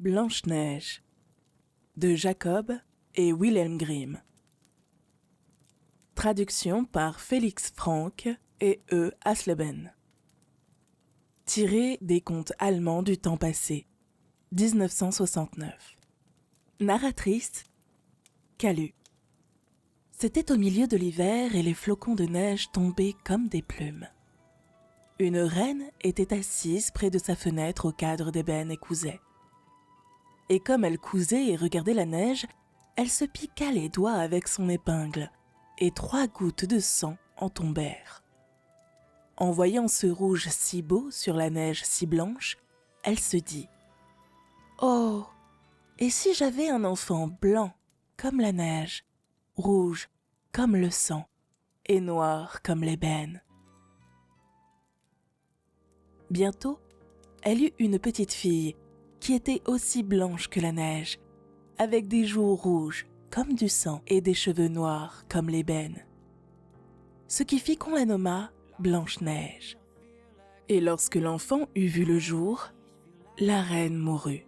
Blanche-Neige de Jacob et Wilhelm Grimm. Traduction par Félix Franck et E. Asleben. Tiré des contes allemands du temps passé, 1969. Narratrice, Calu. C'était au milieu de l'hiver et les flocons de neige tombaient comme des plumes. Une reine était assise près de sa fenêtre au cadre d'ébène et cousait. Et comme elle cousait et regardait la neige, elle se piqua les doigts avec son épingle, et 3 gouttes de sang en tombèrent. En voyant ce rouge si beau sur la neige si blanche, elle se dit « Oh, et si j'avais un enfant blanc comme la neige, rouge comme le sang et noir comme l'ébène ?» Bientôt, elle eut une petite fille qui était aussi blanche que la neige, avec des joues rouges comme du sang et des cheveux noirs comme l'ébène. Ce qui fit qu'on la nomma Blanche-Neige. Et lorsque l'enfant eut vu le jour, la reine mourut.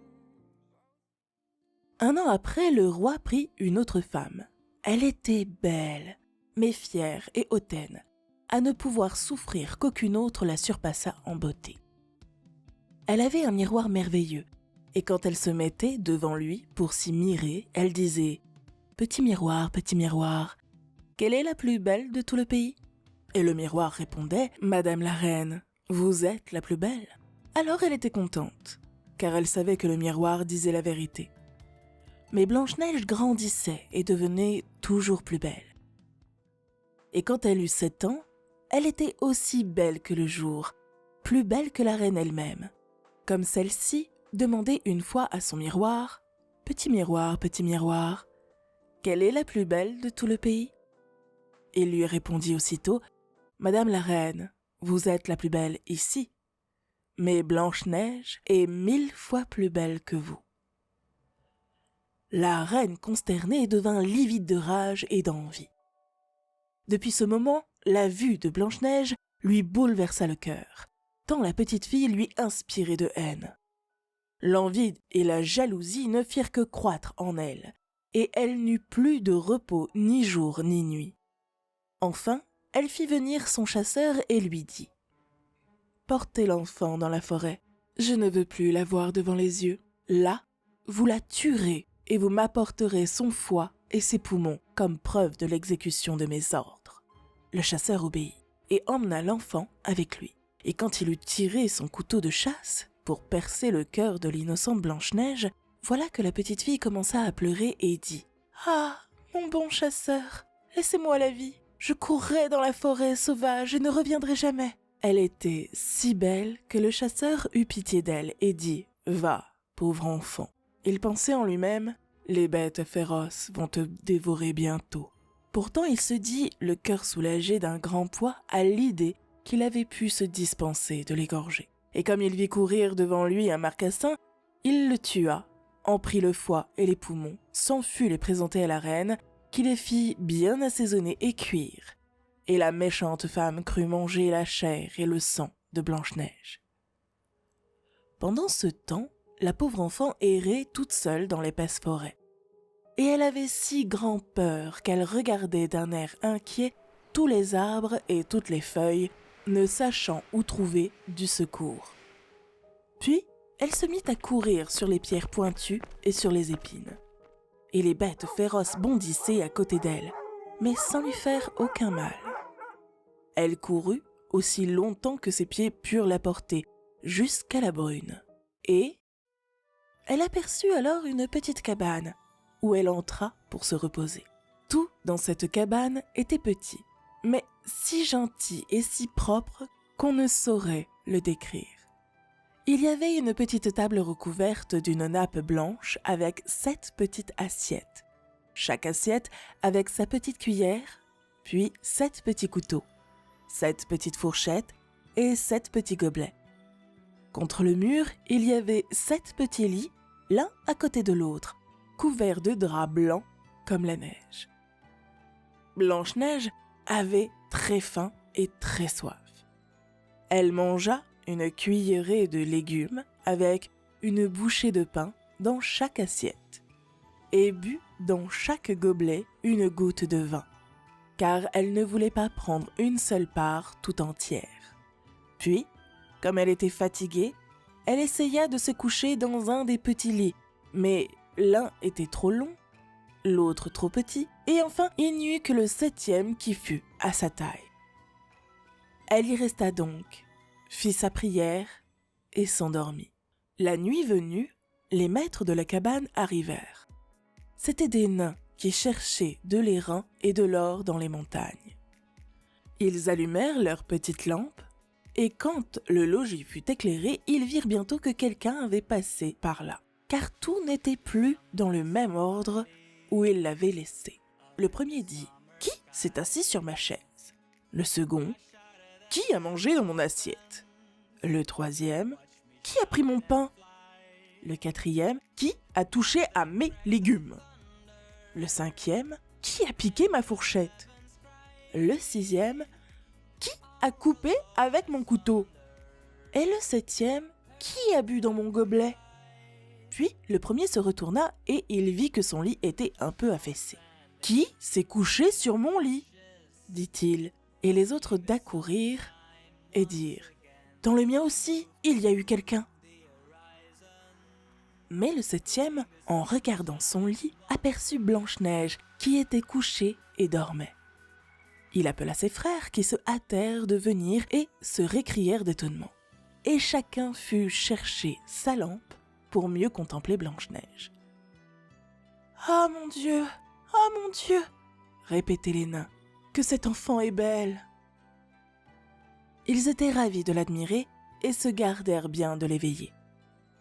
1 an après, le roi prit une autre femme. Elle était belle, mais fière et hautaine, à ne pouvoir souffrir qu'aucune autre la surpassât en beauté. Elle avait un miroir merveilleux, et quand elle se mettait devant lui pour s'y mirer, elle disait « Petit miroir, quelle est la plus belle de tout le pays ?» Et le miroir répondait « Madame la reine, vous êtes la plus belle. » Alors elle était contente, car elle savait que le miroir disait la vérité. Mais Blanche-Neige grandissait et devenait toujours plus belle. Et quand elle eut 7 ans, elle était aussi belle que le jour, plus belle que la reine elle-même. Comme celle-ci demandait une fois à son miroir « Petit miroir, quelle est la plus belle de tout le pays ?» Il lui répondit aussitôt « Madame la reine, vous êtes la plus belle ici, mais Blanche-Neige est 1000 fois plus belle que vous. » La reine consternée devint livide de rage et d'envie. Depuis ce moment, la vue de Blanche-Neige lui bouleversa le cœur, tant la petite fille lui inspirait de haine. L'envie et la jalousie ne firent que croître en elle, et elle n'eut plus de repos ni jour ni nuit. Enfin, elle fit venir son chasseur et lui dit « Portez l'enfant dans la forêt, je ne veux plus la voir devant les yeux. Là, vous la tuerez et vous m'apporterez son foie et ses poumons comme preuve de l'exécution de mes ordres. » Le chasseur obéit et emmena l'enfant avec lui. Et quand il eut tiré son couteau de chasse pour percer le cœur de l'innocente Blanche-Neige, voilà que la petite fille commença à pleurer et dit « Ah, mon bon chasseur, laissez-moi la vie. Je courrai dans la forêt sauvage et ne reviendrai jamais. » Elle était si belle que le chasseur eut pitié d'elle et dit « Va, pauvre enfant. » Il pensait en lui-même « Les bêtes féroces vont te dévorer bientôt. » Pourtant il se dit, le cœur soulagé d'un grand poids, à l'idée qu'il avait pu se dispenser de l'égorger. Et comme il vit courir devant lui un marcassin, il le tua, en prit le foie et les poumons, s'en fut les présenter à la reine, qui les fit bien assaisonner et cuire. Et la méchante femme crut manger la chair et le sang de Blanche-Neige. Pendant ce temps, la pauvre enfant errait toute seule dans l'épaisse forêt. Et elle avait si grand peur qu'elle regardait d'un air inquiet tous les arbres et toutes les feuilles, ne sachant où trouver du secours. Puis, elle se mit à courir sur les pierres pointues et sur les épines. Et les bêtes féroces bondissaient à côté d'elle, mais sans lui faire aucun mal. Elle courut aussi longtemps que ses pieds purent la porter, jusqu'à la brune. Et elle aperçut alors une petite cabane, où elle entra pour se reposer. Tout dans cette cabane était petit, mais si gentil et si propre qu'on ne saurait le décrire. Il y avait une petite table recouverte d'une nappe blanche avec 7 petites assiettes. Chaque assiette avec sa petite cuillère, puis 7 petits couteaux, 7 petites fourchettes et 7 petits gobelets. Contre le mur, il y avait 7 petits lits, l'un à côté de l'autre, couverts de draps blancs comme la neige. Blanche-Neige avait très faim et très soif. Elle mangea une cuillerée de légumes avec une bouchée de pain dans chaque assiette et but dans chaque gobelet une goutte de vin, car elle ne voulait pas prendre une seule part tout entière. Puis, comme elle était fatiguée, elle essaya de se coucher dans un des petits lits, mais l'un était trop long, l'autre trop petit, et enfin il n'y eut que le 7e qui fut à sa taille. Elle y resta donc, fit sa prière et s'endormit. La nuit venue, les maîtres de la cabane arrivèrent. C'étaient des nains qui cherchaient de l'airain et de l'or dans les montagnes. Ils allumèrent leurs petites lampes, et quand le logis fut éclairé, ils virent bientôt que quelqu'un avait passé par là, car tout n'était plus dans le même ordre où ils l'avaient laissé. Le premier dit « Qui s'est assis sur ma chaise ?» Le second « Qui a mangé dans mon assiette ?» Le troisième « Qui a pris mon pain ?» Le quatrième « Qui a touché à mes légumes ?» Le cinquième « Qui a piqué ma fourchette ?» Le sixième « Qui a coupé avec mon couteau ?» Et le septième « Qui a bu dans mon gobelet ?» Puis le premier se retourna et il vit que son lit était un peu affaissé. « Qui s'est couché sur mon lit ?» dit-il, et les autres d'accourir et dirent « Dans le mien aussi, il y a eu quelqu'un. » Mais le septième, en regardant son lit, aperçut Blanche-Neige qui était couchée et dormait. Il appela ses frères qui se hâtèrent de venir et se récrièrent d'étonnement. Et chacun fut chercher sa lampe pour mieux contempler Blanche-Neige. « Ah mon Dieu, ah mon Dieu !» répétaient les nains, « que cet enfant est belle !» Ils étaient ravis de l'admirer et se gardèrent bien de l'éveiller.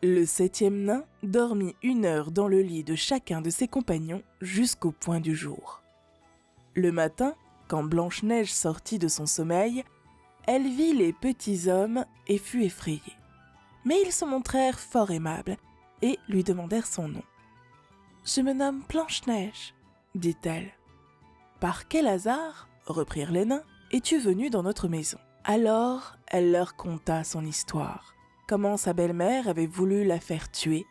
Le 7e nain dormit 1 heure dans le lit de chacun de ses compagnons jusqu'au point du jour. Le matin, quand Blanche-Neige sortit de son sommeil, elle vit les petits hommes et fut effrayée. Mais ils se montrèrent fort aimables et lui demandèrent son nom. « Je me nomme Blanche-Neige, » dit-elle. « Par quel hasard, reprirent les nains, es-tu venue dans notre maison ?» Alors elle leur conta son histoire, comment sa belle-mère avait voulu la faire tuer,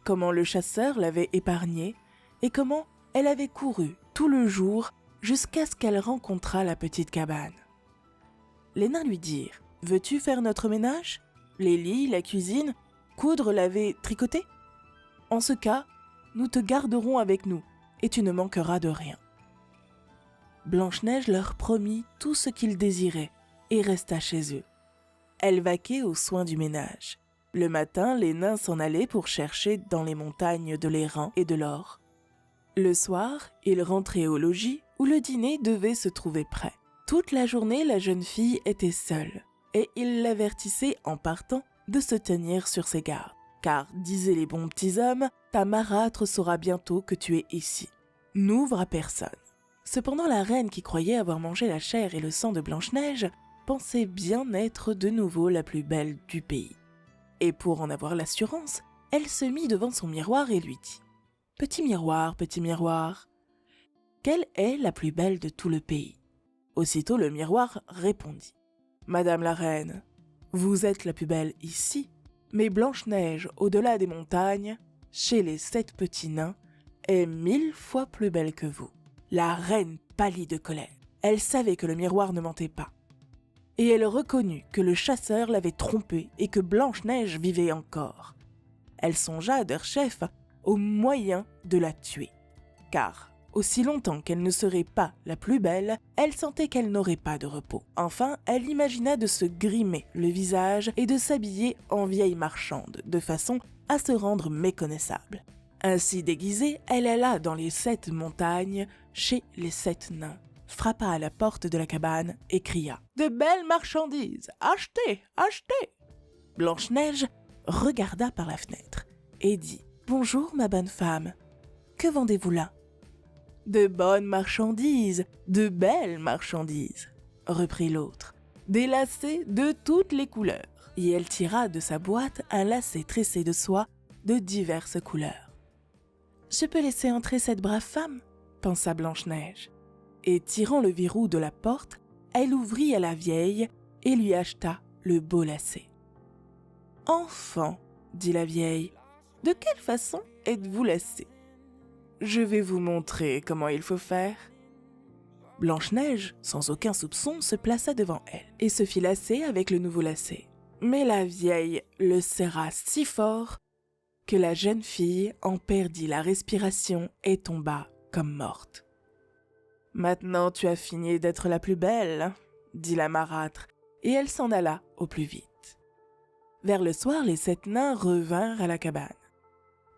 comment le chasseur l'avait épargnée et comment elle avait couru tout le jour jusqu'à ce qu'elle rencontrât la petite cabane. Les nains lui dirent « Veux-tu faire notre ménage? Les lits, la cuisine, coudre, laver, tricoter? En ce cas, nous te garderons avec nous et tu ne manqueras de rien. » Blanche-Neige leur promit tout ce qu'ils désiraient et resta chez eux. Elle vaquait aux soins du ménage. Le matin, les nains s'en allaient pour chercher dans les montagnes de l'airain et de l'or. Le soir, ils rentraient au logis où le dîner devait se trouver prêt. Toute la journée, la jeune fille était seule et ils l'avertissaient en partant de se tenir sur ses gardes. Car, disaient les bons petits hommes, ta marâtre saura bientôt que tu es ici. N'ouvre à personne. Cependant, la reine qui croyait avoir mangé la chair et le sang de Blanche-Neige pensait bien être de nouveau la plus belle du pays. Et pour en avoir l'assurance, elle se mit devant son miroir et lui dit « Petit miroir, quelle est la plus belle de tout le pays ?» Aussitôt le miroir répondit « Madame la reine, vous êtes la plus belle ici, mais Blanche-Neige, au-delà des montagnes, chez les 7 petits nains, est 1000 fois plus belle que vous. » La reine pâlit de colère. Elle savait que le miroir ne mentait pas. Et elle reconnut que le chasseur l'avait trompée et que Blanche-Neige vivait encore. Elle songea, Derechef, au moyen de la tuer. Car, aussi longtemps qu'elle ne serait pas la plus belle, elle sentait qu'elle n'aurait pas de repos. Enfin, elle imagina de se grimer le visage et de s'habiller en vieille marchande, de façon à se rendre méconnaissable. Ainsi déguisée, elle alla dans les 7 montagnes, chez les 7 nains, frappa à la porte de la cabane et cria « De belles marchandises, achetez, achetez !» Blanche-Neige regarda par la fenêtre et dit « Bonjour ma bonne femme, que vendez-vous là ?»« De bonnes marchandises, de belles marchandises !» reprit l'autre, « des lacets de toutes les couleurs. » Et elle tira de sa boîte un lacet tressé de soie de diverses couleurs. « Je peux laisser entrer cette brave femme ?» pensa Blanche-Neige. Et tirant le verrou de la porte, elle ouvrit à la vieille et lui acheta le beau lacet. « Enfant, dit la vieille, De quelle façon êtes-vous lacée ? Je vais vous montrer comment il faut faire. Blanche-Neige, sans aucun soupçon, se plaça devant elle et se fit lasser avec le nouveau lacet. Mais la vieille le serra si fort que la jeune fille en perdit la respiration et tomba comme morte. « Maintenant tu as fini d'être la plus belle, » dit la marâtre, et elle s'en alla au plus vite. Vers le soir, les 7 nains revinrent à la cabane.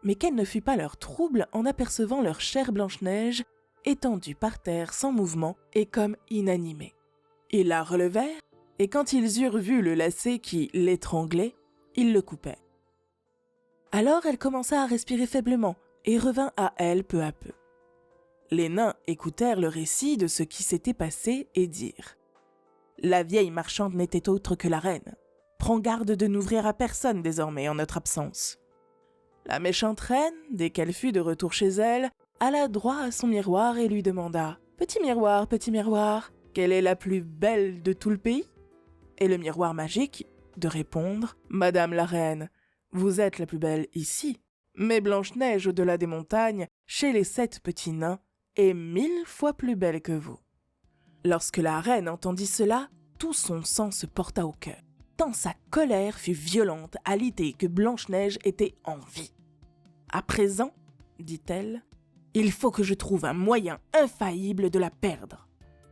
Mais quel ne fut pas leur trouble en apercevant leur chère Blanche-Neige étendue par terre sans mouvement et comme inanimée. Ils la relevèrent, et quand ils eurent vu le lacet qui l'étranglait, ils le coupèrent. Alors elle commença à respirer faiblement et revint à elle peu à peu. Les nains écoutèrent le récit de ce qui s'était passé et dirent « La vieille marchande n'était autre que la reine. Prends garde de n'ouvrir à personne désormais en notre absence. » La méchante reine, dès qu'elle fut de retour chez elle, alla droit à son miroir et lui demanda « Petit miroir, quelle est la plus belle de tout le pays ?» Et le miroir magique de répondre « Madame la reine, vous êtes la plus belle ici, mais Blanche-Neige au-delà des montagnes, chez les 7 petits nains, est 1000 fois plus belle que vous. » Lorsque la reine entendit cela, tout son sang se porta au cœur, tant sa colère fut violente à l'idée que Blanche-Neige était en vie. « À présent, dit-elle, il faut que je trouve un moyen infaillible de la perdre. »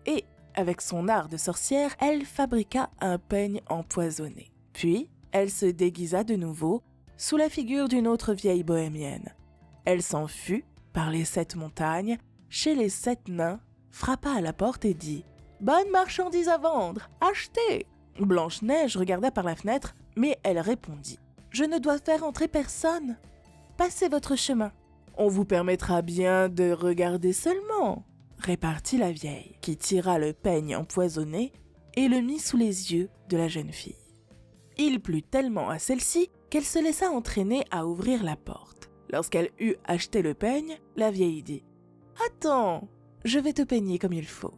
Et, avec son art de sorcière, elle fabriqua un peigne empoisonné. Puis, elle se déguisa de nouveau sous la figure d'une autre vieille bohémienne. Elle s'en fut, par les 7 montagnes, chez les 7 nains, frappa à la porte et dit « Bonne marchandise à vendre, achetez !» Blanche-Neige regarda par la fenêtre, mais elle répondit « Je ne dois faire entrer personne. Passez votre chemin. »« On vous permettra bien de regarder seulement, » répartit la vieille, qui tira le peigne empoisonné et le mit sous les yeux de la jeune fille. Il plut tellement à celle-ci qu'elle se laissa entraîner à ouvrir la porte. Lorsqu'elle eut acheté le peigne, la vieille dit « Attends, je vais te peigner comme il faut. »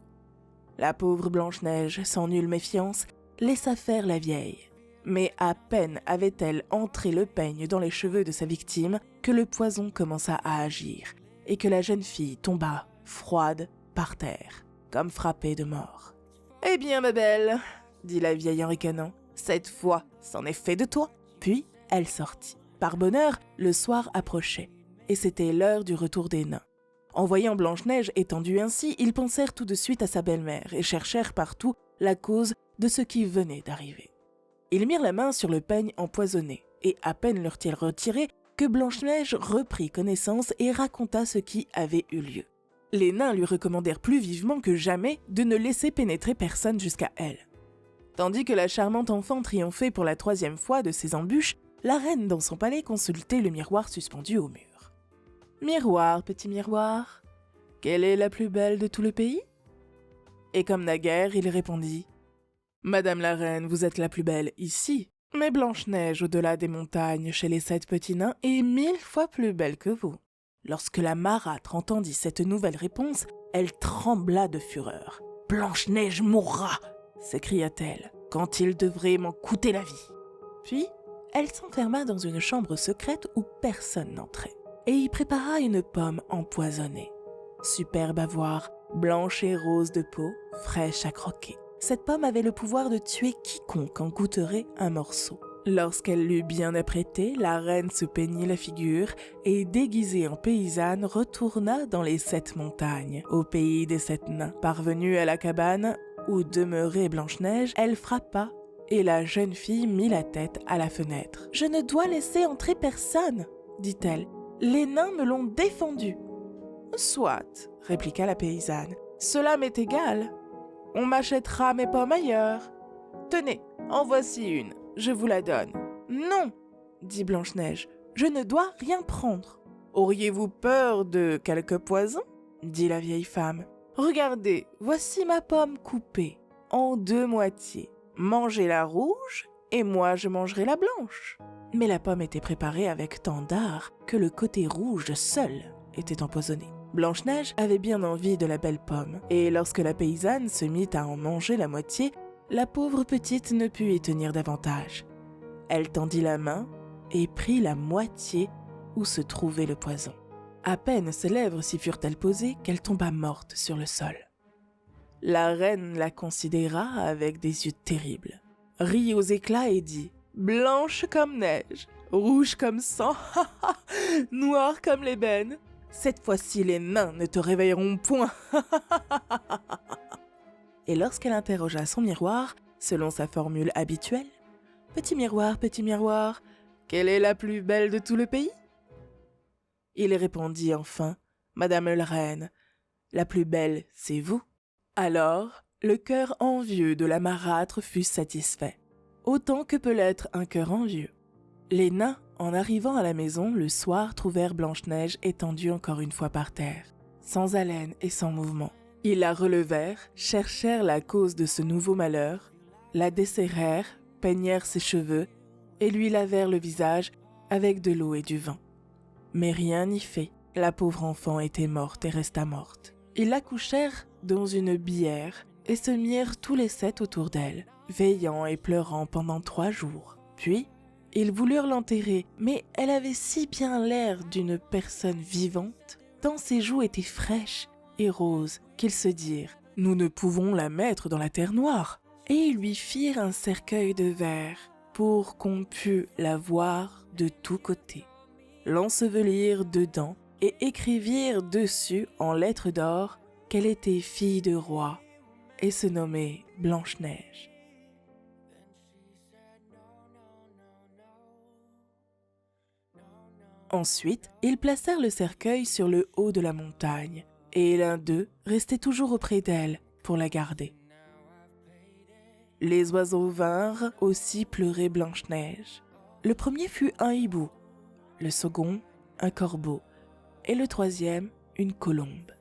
La pauvre Blanche-Neige, sans nulle méfiance, laissa faire la vieille. Mais à peine avait-elle entré le peigne dans les cheveux de sa victime que le poison commença à agir et que la jeune fille tomba, froide, par terre, comme frappée de mort. « Eh bien, ma belle, » dit la vieille en ricanant, « cette fois, c'en est fait de toi. » Puis, elle sortit. Par bonheur, le soir approchait, et c'était l'heure du retour des nains. En voyant Blanche-Neige étendue ainsi, ils pensèrent tout de suite à sa belle-mère et cherchèrent partout la cause de ce qui venait d'arriver. Ils mirent la main sur le peigne empoisonné, et à peine l'eurent-ils retiré que Blanche-Neige reprit connaissance et raconta ce qui avait eu lieu. Les nains lui recommandèrent plus vivement que jamais de ne laisser pénétrer personne jusqu'à elle. Tandis que la charmante enfant triomphait pour la 3e fois de ses embûches, la reine dans son palais consultait le miroir suspendu au mur. « Miroir, petit miroir, quelle est la plus belle de tout le pays ?» Et comme naguère, il répondit « Madame la reine, vous êtes la plus belle ici, mais Blanche-Neige au-delà des montagnes chez les 7 petits nains est 1000 fois plus belle que vous. » Lorsque la marâtre entendit cette nouvelle réponse, elle trembla de fureur. « Blanche-Neige mourra !» s'écria-t-elle, « quand il devrait m'en coûter la vie. » Puis, elle s'enferma dans une chambre secrète où personne n'entrait, et y prépara une pomme empoisonnée. Superbe à voir, blanche et rose de peau, fraîche à croquer. Cette pomme avait le pouvoir de tuer quiconque en goûterait un morceau. Lorsqu'elle l'eut bien apprêtée, la reine se peignit la figure et, déguisée en paysanne, retourna dans les 7 montagnes, au pays des 7 nains. Parvenue à la cabane où demeurait Blanche-Neige, elle frappa et la jeune fille mit la tête à la fenêtre. « Je ne dois laisser entrer personne, » dit-elle. « Les nains me l'ont défendu. »« Soit, » répliqua la paysanne, « cela m'est égal. On m'achètera mes pommes ailleurs. Tenez, en voici une, je vous la donne. »« Non, » dit Blanche-Neige, « je ne dois rien prendre. »« Auriez-vous peur de quelque poison ?» dit la vieille femme. « Regardez, voici ma pomme coupée en 2 moitiés. Mangez la rouge et moi je mangerai la blanche. » Mais la pomme était préparée avec tant d'art que le côté rouge seul était empoisonné. Blanche-Neige avait bien envie de la belle pomme, et lorsque la paysanne se mit à en manger la moitié, la pauvre petite ne put y tenir davantage. Elle tendit la main et prit la moitié où se trouvait le poison. À peine ses lèvres s'y furent-elles posées qu'elle tomba morte sur le sol. La reine la considéra avec des yeux terribles, rit aux éclats et dit « Blanche comme neige, rouge comme sang, noire comme l'ébène, cette fois-ci les nains ne te réveilleront point. » Et lorsqu'elle interrogea son miroir, selon sa formule habituelle, « Petit miroir, quelle est la plus belle de tout le pays ?» Il répondit enfin, « Madame la reine, la plus belle, c'est vous. » Alors, le cœur envieux de la marâtre fut satisfait, autant que peut l'être un cœur envieux. Les nains, en arrivant à la maison, le soir trouvèrent Blanche-Neige étendue encore une fois par terre, sans haleine et sans mouvement. Ils la relevèrent, cherchèrent la cause de ce nouveau malheur, la desserrèrent, peignèrent ses cheveux et lui lavèrent le visage avec de l'eau et du vin. Mais rien n'y fait, la pauvre enfant était morte et resta morte. Ils la couchèrent dans une bière et se mirent tous les 7 autour d'elle, veillant et pleurant pendant 3 jours. Puis, ils voulurent l'enterrer, mais elle avait si bien l'air d'une personne vivante, tant ses joues étaient fraîches et roses, qu'ils se dirent « Nous ne pouvons la mettre dans la terre noire !» Et ils lui firent un cercueil de verre pour qu'on pût la voir de tous côtés, l'ensevelirent dedans et écrivirent dessus en lettres d'or qu'elle était fille de roi et se nommait Blanche-Neige. Ensuite, ils placèrent le cercueil sur le haut de la montagne, et l'un d'eux restait toujours auprès d'elle pour la garder. Les oiseaux vinrent aussi pleurer Blanche-Neige. Le premier fut un hibou, le second un corbeau, et le troisième une colombe.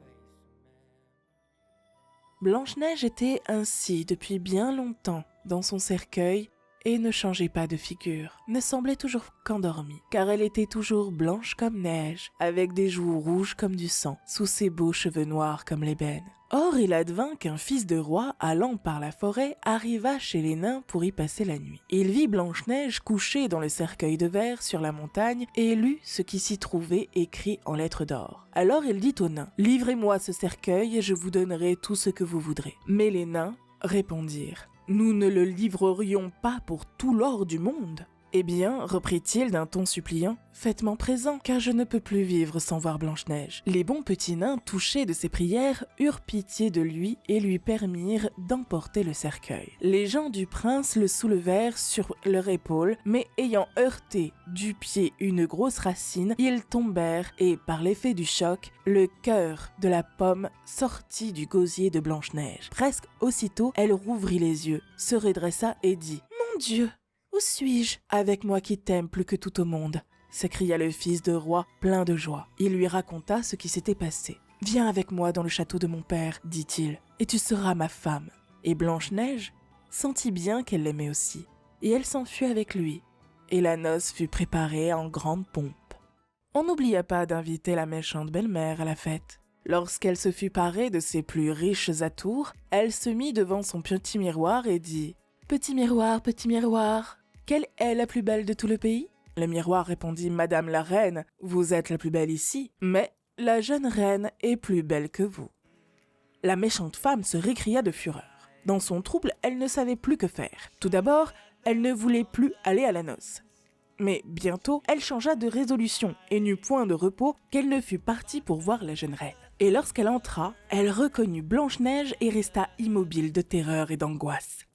Blanche-Neige était ainsi depuis bien longtemps dans son cercueil et ne changeait pas de figure, ne semblait toujours qu'endormie, car elle était toujours blanche comme neige, avec des joues rouges comme du sang, sous ses beaux cheveux noirs comme l'ébène. Or, il advint qu'un fils de roi, allant par la forêt, arriva chez les nains pour y passer la nuit. Il vit Blanche-Neige couchée dans le cercueil de verre sur la montagne et lut ce qui s'y trouvait écrit en lettres d'or. Alors il dit aux nains « Livrez-moi ce cercueil et je vous donnerai tout ce que vous voudrez. » Mais les nains répondirent « Nous ne le livrerions pas pour tout l'or du monde. » Eh bien, reprit-il d'un ton suppliant, faites-m'en présent, car je ne peux plus vivre sans voir Blanche-Neige. Les bons petits nains, touchés de ses prières, eurent pitié de lui et lui permirent d'emporter le cercueil. Les gens du prince le soulevèrent sur leur épaule, mais ayant heurté du pied une grosse racine, ils tombèrent et, par l'effet du choc, le cœur de la pomme sortit du gosier de Blanche-Neige. Presque aussitôt, elle rouvrit les yeux, se redressa et dit « Mon Dieu ! Où suis-je ? Avec moi qui t'aime plus que tout au monde !» s'écria le fils de roi plein de joie. Il lui raconta ce qui s'était passé. « Viens avec moi dans le château de mon père, dit-il, et tu seras ma femme. » Et Blanche-Neige sentit bien qu'elle l'aimait aussi, et elle s'enfuit avec lui, et la noce fut préparée en grande pompe. On n'oublia pas d'inviter la méchante belle-mère à la fête. Lorsqu'elle se fut parée de ses plus riches atours, elle se mit devant son petit miroir et dit « Petit miroir, quelle est la plus belle de tout le pays ?» Le miroir répondit « Madame la reine, vous êtes la plus belle ici, mais la jeune reine est plus belle que vous. » La méchante femme se récria de fureur. Dans son trouble, elle ne savait plus que faire. Tout d'abord, elle ne voulait plus aller à la noce. Mais bientôt, elle changea de résolution et n'eut point de repos qu'elle ne fût partie pour voir la jeune reine. Et lorsqu'elle entra, elle reconnut Blanche-Neige et resta immobile de terreur et d'angoisse.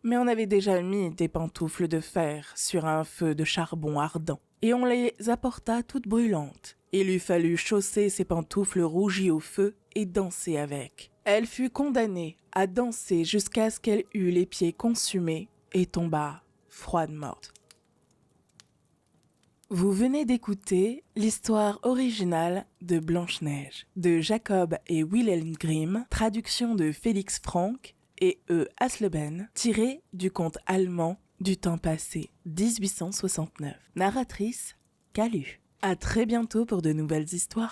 Mais on avait déjà mis des pantoufles de fer sur un feu de charbon ardent, et on les apporta toutes brûlantes. Il eût fallu chausser ses pantoufles rougies au feu et danser avec. Elle fut condamnée à danser jusqu'à ce qu'elle eût les pieds consumés et tomba froide morte. Vous venez d'écouter l'histoire originale de Blanche-Neige, de Jacob et Wilhelm Grimm, traduction de Félix Franck et E. Asleben, tiré du conte allemand du temps passé, 1869. Narratrice, Calu. À très bientôt pour de nouvelles histoires.